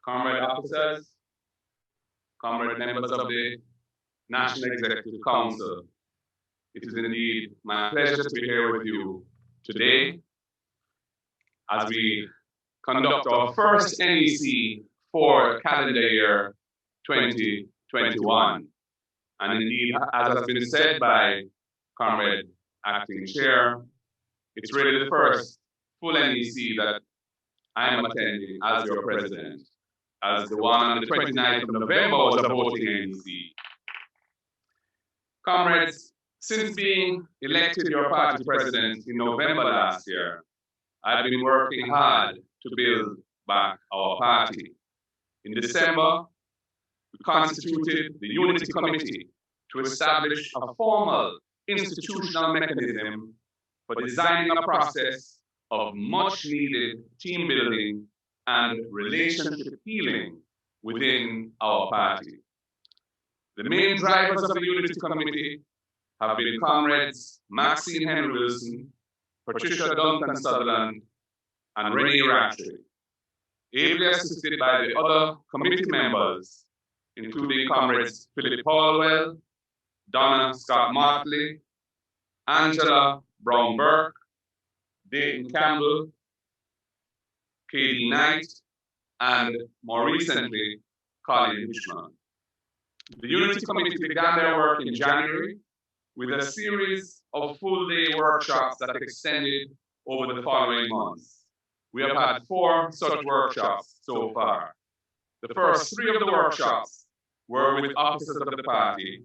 comrade officers, comrade members of the National Executive Council. It is indeed my pleasure to be here with you today as we conduct our first NEC for calendar year 2021. And indeed, as has been said by Comrade Acting Chair, it's really the first full NEC that I am attending as your president, as the one on the 29th of November was a voting NEC. Comrades, since being elected your party president in November last year, I've been working hard to build back our party. In December, we constituted the Unity Committee to establish a formal institutional mechanism for designing a process of much needed team building and relationship healing within our party. The main drivers of the Unity Committee have been comrades Maxine Henry Wilson, Patricia Duncan Sutherland, and Renee Rattree, ably assisted by the other committee members, including comrades Philip Hallwell, Donna Scott Motley, Angela Brown Burke, Dayton Campbell, Cde Knight, and more recently, Colin Richmond. The Unity Committee began their work in January with a series of full-day workshops that extended over the following months. We have had 4 such workshops so far. The first 3 of the workshops were with officers of the party,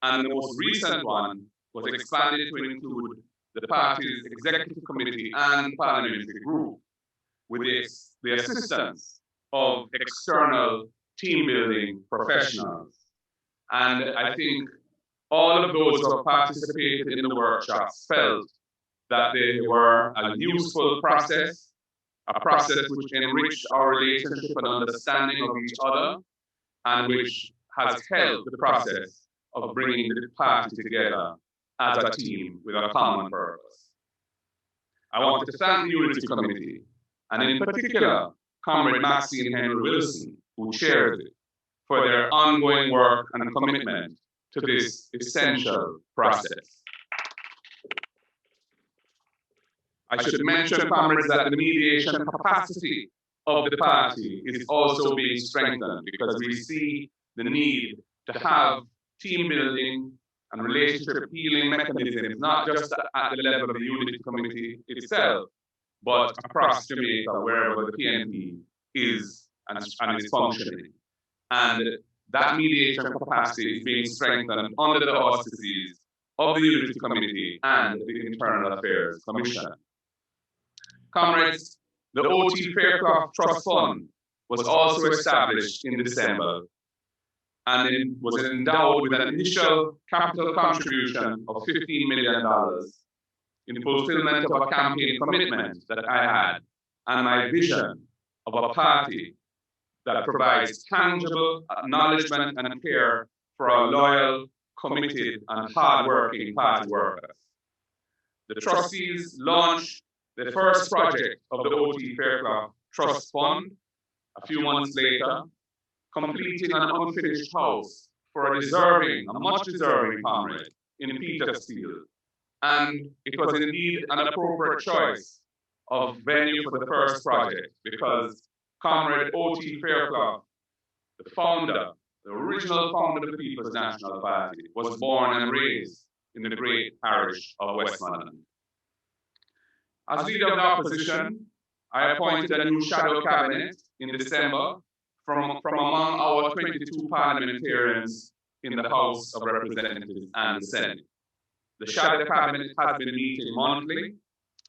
and the most recent one was expanded to include the party's executive committee and parliamentary group, with the assistance of external team-building professionals. And I think all of those who have participated in the workshops felt that they were a useful process, a process which enriched our relationship and understanding of each other, and which has helped the process of bringing the party together as a team with a common purpose. I want to thank the Unity Committee, and in particular, Comrade Maxine Henry Wilson, who chairs it, for their ongoing work and commitment to this essential process. I should mention, comrades, that the mediation capacity of the party is also being strengthened because we see the need to have team building and relationship healing mechanisms, not just at the level of the Unity Committee itself, but across Jamaica, wherever the PNP is and is functioning. And that mediation capacity is being strengthened under the auspices of the Unity Committee and the Internal Affairs Commission. Comrades, the OT Faircloth Trust Fund was also established in December, and it was endowed with an initial capital contribution of $15 million in fulfillment of a campaign commitment that I had and my vision of a party that provides tangible acknowledgement and care for our loyal, committed, and hard-working party workers. The trustees launched the first project of the OT Faircloth Trust Fund a few months later, completing an unfinished house for a much deserving comrade in Petersfield. And it was indeed an appropriate choice of venue for the first project because Comrade O.T. Faircloth, the founder, the original founder of the People's National Party, was born and raised in the great parish of Westmoreland. As leader of the opposition, I appointed a new shadow cabinet in December from among our 22 parliamentarians in the House of Representatives and the Senate. The shadow cabinet has been meeting monthly,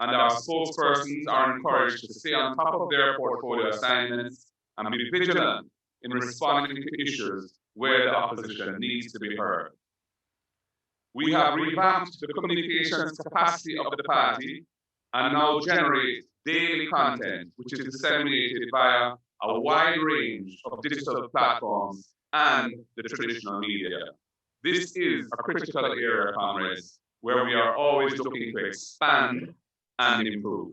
and our spokespersons are encouraged to stay on top of their portfolio assignments and be vigilant in responding to issues where the opposition needs to be heard. We have revamped the communications capacity of the party and now generate daily content, which is disseminated via a wide range of digital platforms and the traditional media. This is a critical area, comrades, where we are always looking to expand and improve.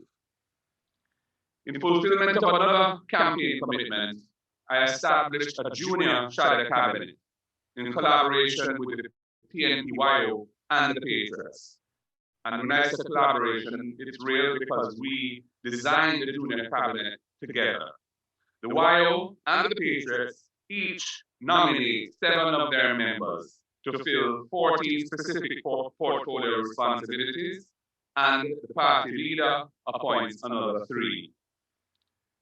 In fulfillment of another campaign commitment, I established a junior shadow cabinet in collaboration with the PNPYO and the Patriots. And when I say collaboration, it's real because we designed the junior cabinet together. The YO and the Patriots each nominate 7 of their members to fill 14 specific portfolio responsibilities, and the party leader appoints another 3.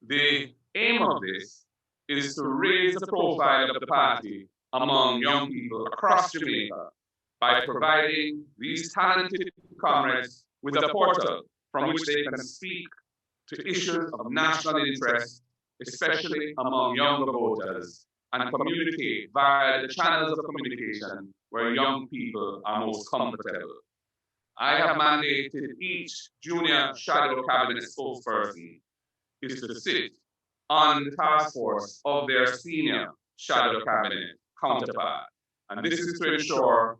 The aim of this is to raise the profile of the party among young people across Jamaica by providing these talented comrades with a portal from which they can speak to issues of national interest, especially among younger voters, and communicate via the channels of communication where young people are most comfortable. I have mandated each junior shadow cabinet spokesperson is to sit on the task force of their senior shadow cabinet counterpart. And this is to ensure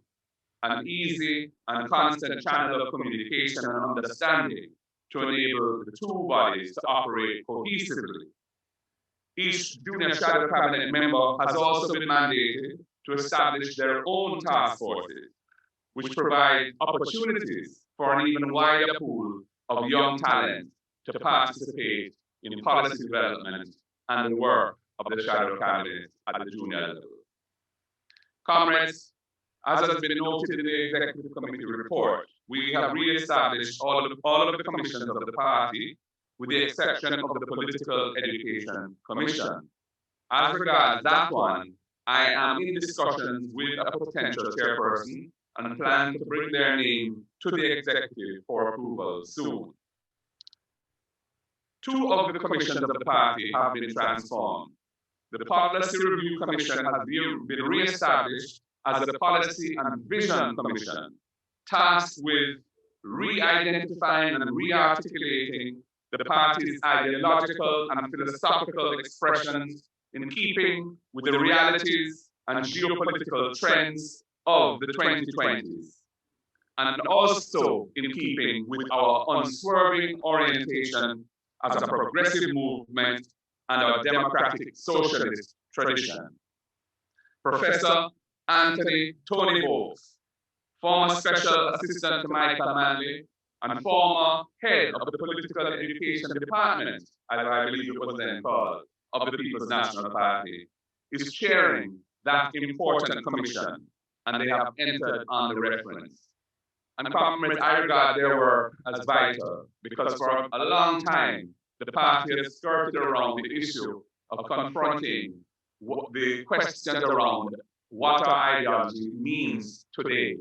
an easy and constant channel of communication and understanding to enable the 2 bodies to operate cohesively. Each junior shadow cabinet member has also been mandated to establish their own task forces, which provide opportunities for an even wider pool of young talent to participate in policy development and the work of the shadow cabinet at the junior level. Comrades, as has been noted in the Executive Committee report, we have re-established all of the commissions of the party, with the exception of the Political Education Commission. As regards that one, I am in discussions with a potential chairperson and plan to bring their name to the executive for approval soon. 2 of the commissions of the party have been transformed. The Policy Review Commission has been re-established as the Policy and Vision Commission, tasked with re-identifying and re-articulating the party's ideological and philosophical expressions in keeping with the realities and geopolitical trends of the 2020s, and also in keeping with our unswerving orientation as a progressive movement and our democratic socialist tradition. Professor Anthony Tony Bowes, former Special Assistant to Michael Manley and former head of the Political Education Department, as I believe it was then called, of the People's National Party, is chairing that important commission, and they have entered on the reference. And comrades, I regard their work as vital because for a long time, the party has skirted around the issue of confronting the questions around what our ideology means today.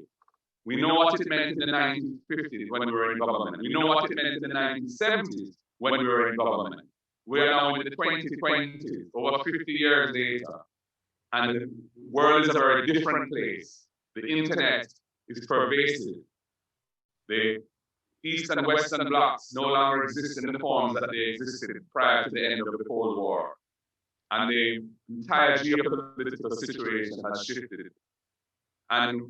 We know what it meant in the 1950s when we were in government. We know what it meant in the 1970s when we were in government. We are now in the 2020s, over 50 years later, and the world is a very different place. The internet is pervasive. The East and Western blocs no longer exist in the forms that they existed prior to the end of the Cold War. And the entire geopolitical situation has shifted. And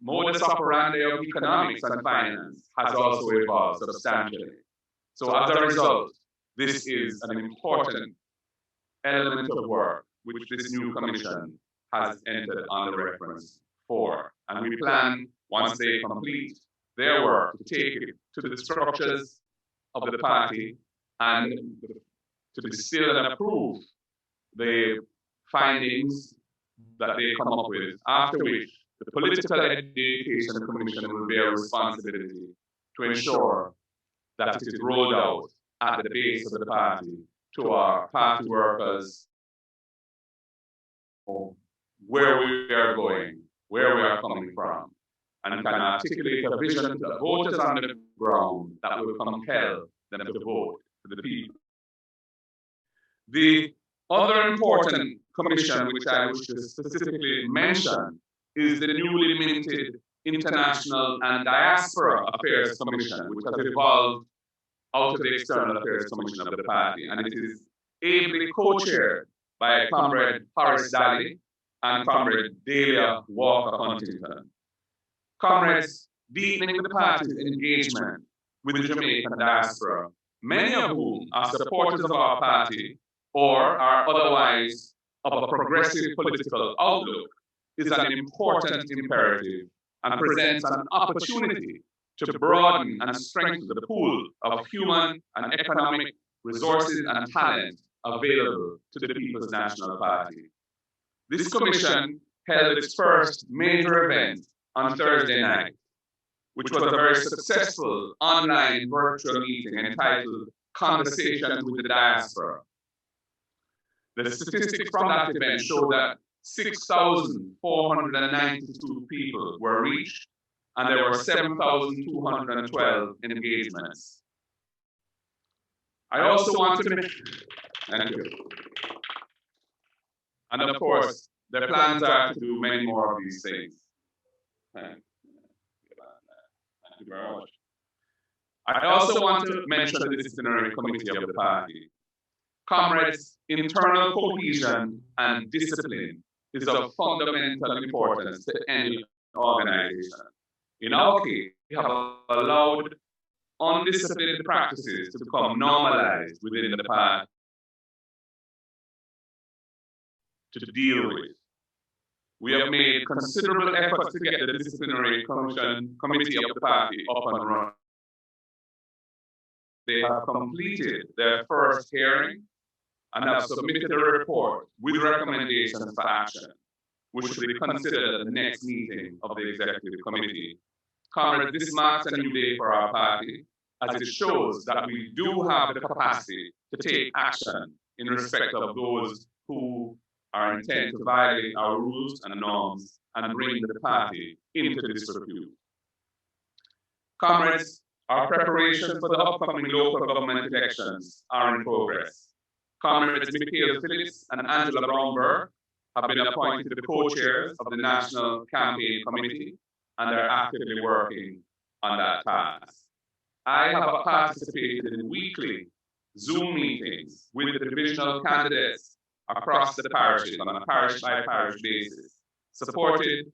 modus operandi of economics and finance has also evolved substantially. So as a result, this is an important element of work which this new commission has entered on the reference for. And we plan, once they complete their work, to take it to the structures of the party and to distill and approve the findings that they come up with, after which the Political Education Commission will bear responsibility to ensure that it is rolled out at the base of the party to our party workers, where we are going, where we are coming from, and can articulate a vision to the voters on the ground that will compel them to vote for the people. The other important commission which I wish to specifically mention is the newly minted International and Diaspora Affairs Commission, which has evolved out of the External Affairs Commission of the party, and it is ably co-chaired by Comrade Horace Daly and Comrade Delia Walker-Huntington. Comrades, deepening the party's engagement with the Jamaican diaspora many of whom are supporters of our party or are otherwise of a progressive political outlook, is an important imperative and presents an opportunity to broaden and strengthen the pool of human and economic resources and talent available to the People's National Party. This commission held its first major event on Thursday night, which was a very successful online virtual meeting entitled Conversations with the Diaspora. The statistics from that event show that 6,492 people were reached, and there were 7,212 engagements. I also want to mention, thank you. And of course, their plans are to do many more of these things. Thank you very much. I also want to mention the disciplinary committee of the party. Comrades, internal cohesion and discipline is of fundamental importance to any organization. In our case, we have allowed undisciplined practices to become normalized within the party to deal with. We have made considerable efforts to get the disciplinary committee of the party up and running. They have completed their first hearing and have submitted a report with recommendations for action, which will be considered at the next meeting of the executive committee. Comrades, this marks a new day for our party, as it shows that we do have the capacity to take action in respect of those who are intent to violate our rules and norms and bring the party into disrepute. Comrades, our preparations for the upcoming local government elections are in progress. Comrades Mikael Phillips and Angela Brownberg have been appointed the co-chairs of the National Campaign Committee, and are actively working on that task. I have participated in weekly Zoom meetings with the divisional candidates across the parishes on a parish-by-parish basis, supported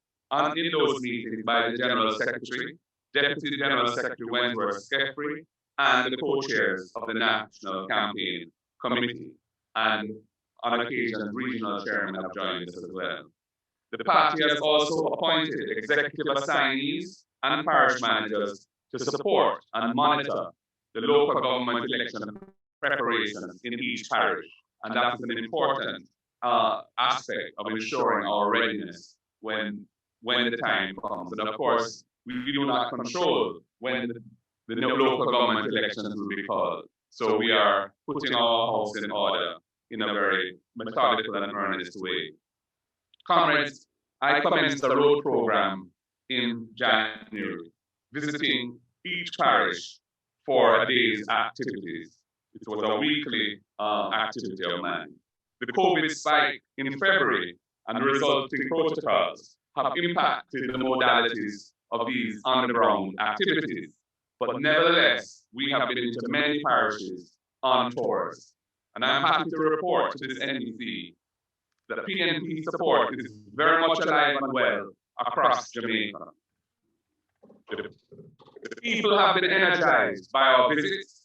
in those meetings by the General Secretary, Deputy General Secretary Wentworth Skeffrey, and the co-chairs of the National Campaign Committee, and on occasion, regional chairmen have joined us as well. The party has also appointed executive assignees and parish managers to support and monitor the local government election preparations in each parish. And that is an important aspect of ensuring our readiness when the time comes. And of course, we do not control when the local government elections will be called. So we are putting our house in order in a very methodical and earnest way. Comrades, I commenced a road program in January, visiting each parish for a day's activities. It was a weekly activity of mine. The COVID spike in February and the resulting protocols have impacted the modalities of these on-the-ground activities. But nevertheless, we have been into many parishes on tours. And I'm happy to report to this NEC that PNP support is very much alive and well across Jamaica. The people have been energized by our visits,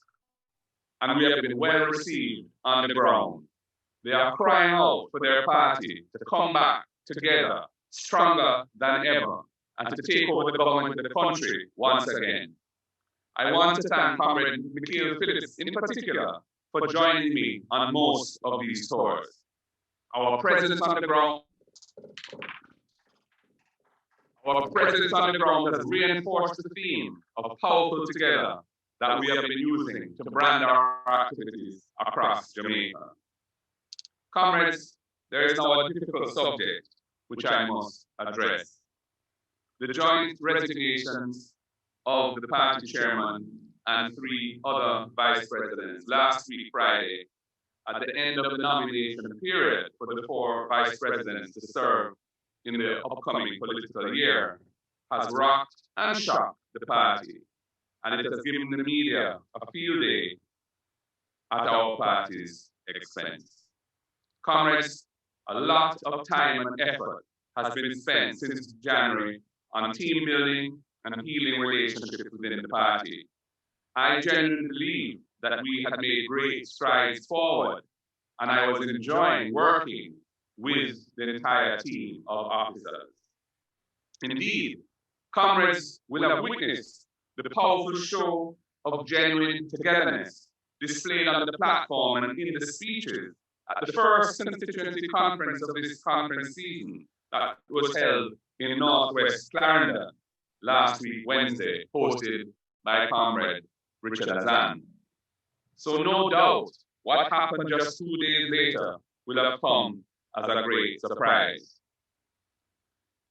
and we have been well received on the ground. They are crying out for their party to come back together, stronger than ever, and to take over the government of the country once again. I want to thank Comrade Mikael Phillips in particular for joining me on most of these tours. Our presence on the ground has reinforced the theme of powerful together that we have been using to brand our activities across Jamaica. Comrades, there is now a difficult subject which I must address. The joint resignations of the party chairman and 3 other vice presidents last week Friday, at the end of the nomination period for the 4 vice presidents to serve in the upcoming political year, has rocked and shocked the party, and it has given the media a field day at our party's expense. Comrades, a lot of time and effort has been spent since January on team building and healing relationships within the party. I genuinely believe that we had made great strides forward, and I was enjoying working with the entire team of officers. Indeed, comrades will have witnessed the powerful show of genuine togetherness displayed on the platform and in the speeches at the first constituency conference of this conference season that was held in Northwest Clarendon last week, Wednesday, hosted by Comrade Richard Azan. So no doubt, what happened just 2 days later will have come as a great surprise.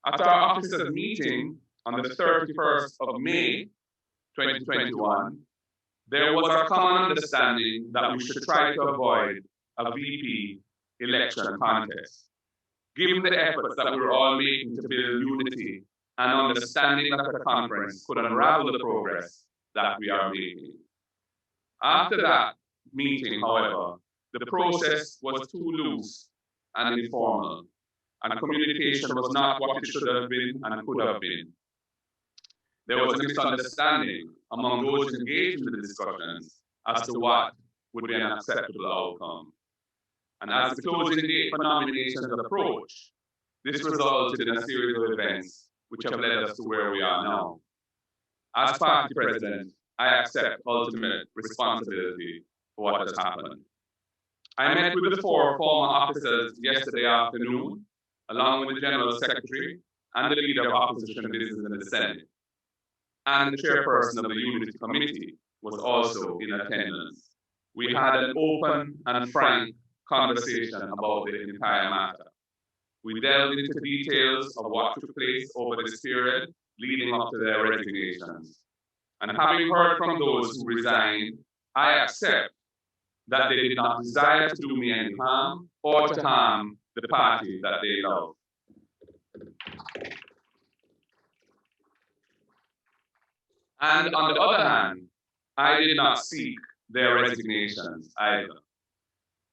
At our officers' meeting on the 31st of May, 2021, there was a common understanding that we should try to avoid a VP election contest. Given the efforts that we were all making to build unity and understanding that the conference could unravel the progress that we are making. After that meeting, however, the process was too loose and informal, and communication was not what it should have been and could have been. There was a misunderstanding among those engaged in the discussions as to what would be an acceptable outcome. And as the closing date for nominations approached, this resulted in a series of events which have led us to where we are now. As party president, I accept ultimate responsibility for what has happened. I met with the 4 former officers yesterday afternoon, along with the General Secretary and the Leader of Opposition Business in the Senate. And the chairperson of the Unity Committee was also in attendance. We had an open and frank conversation about the entire matter. We delved into details of what took place over this period leading up to their resignations. And having heard from those who resigned, I accept that they did not desire to do me any harm or to harm the party that they love. And on the other hand, I did not seek their resignations either.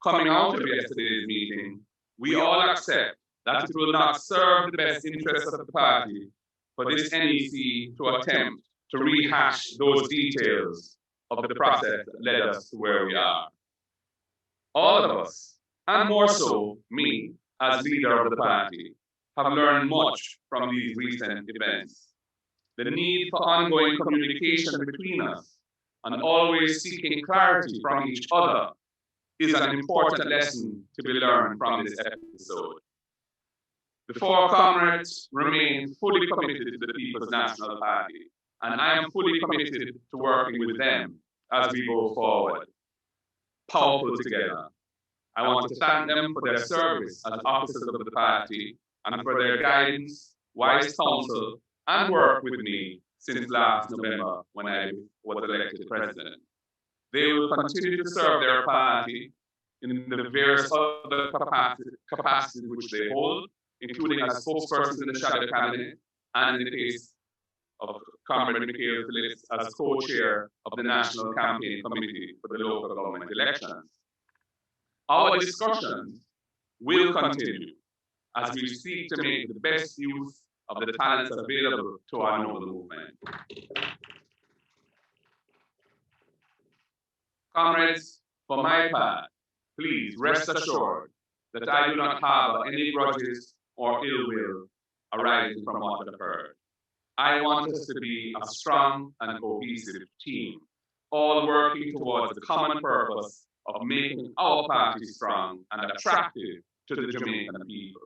Coming out of yesterday's meeting, we all accept that it will not serve the best interests of the party for this NEC to attempt to rehash those details of the process that led us to where we are. All of us, and more so me as leader of the party, have learned much from these recent events. The need for ongoing communication between us and always seeking clarity from each other is an important lesson to be learned from this episode. The 4 comrades remain fully committed to the People's National Party, and I am fully committed to working with them as we go forward. Powerful together. I want to thank them for their service as officers of the party and for their guidance, wise counsel, and work with me since last November when I was elected president. They will continue to serve their party in the various other capacities which they hold, including as spokespersons in the shadow cabinet, and in the case of Comrade Mikael Phillips as co-chair of the National Campaign Committee for the local government elections. Our discussions will continue as we seek to make the best use of the talents available to our noble movement. Comrades, for my part, please rest assured that I do not harbor any grudges or ill will arising from what occurred. I want us to be a strong and cohesive team, all working towards the common purpose of making our party strong and attractive to the Jamaican people.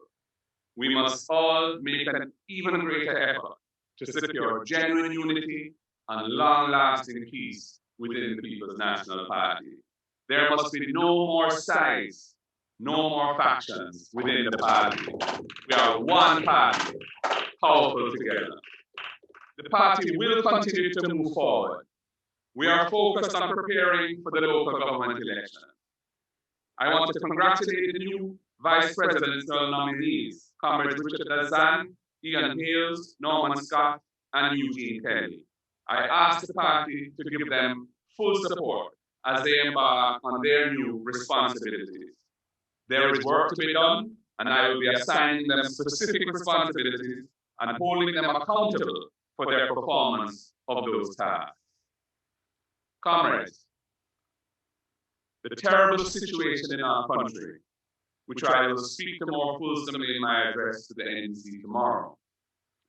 We must all make an even greater effort to secure genuine unity and long-lasting peace within the People's National Party. There must be no more sides, no more factions within the party. We are one party, powerful together. The party will continue to move forward. We are focused on preparing for the local government election. I want to congratulate the new vice presidential nominees, Comrades Richard Azan, Ian Hales, Norman Scott, and Eugene Kelly. I ask the party to give them full support as they embark on their new responsibilities. There is work to be done, and I will be assigning them specific responsibilities and holding them accountable for their performance of those tasks. Comrades, the terrible situation in our country, which I will speak to more fulsomely in my address to the NEC tomorrow,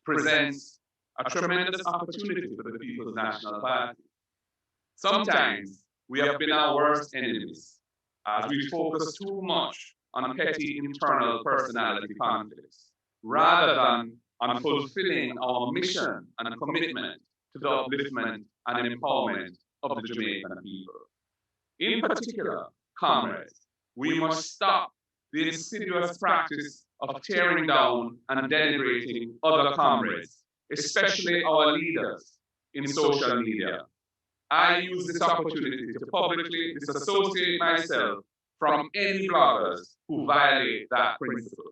presents a tremendous opportunity for the People's National Party. Sometimes we have been our worst enemies as we focus too much on petty internal personality conflicts, rather than on fulfilling our mission and commitment to the upliftment and empowerment of the Jamaican people. In particular, comrades, we must stop the insidious practice of tearing down and denigrating other comrades, especially our leaders, in social media. I use this opportunity to publicly disassociate myself from any bloggers who violate that principle.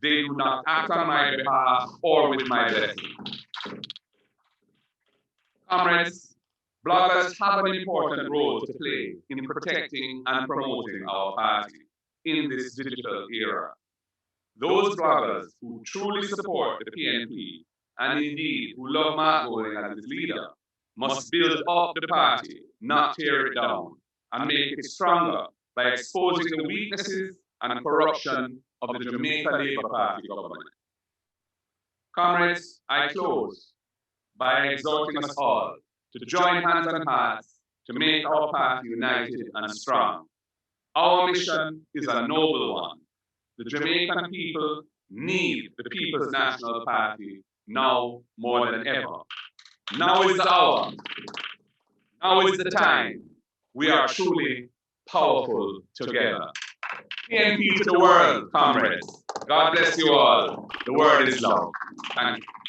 They do not act on my behalf or with my blessing. Comrades, bloggers have an important role to play in protecting and promoting our party in this digital era. Those bloggers who truly support the PNP and indeed who love Mark Golding as its leader must build up the party, not tear it down, and make it stronger by exposing the weaknesses and corruption of the Jamaica Labour Party government. Comrades, I close by exhorting us all to join hands and hearts to make our party united and strong. Our mission is a noble one. The Jamaican people need the People's National Party now more than ever. Now is the hour. Now is the time. We are truly powerful together. PNP to the world, comrades. God bless you all. The word is love. Thank you.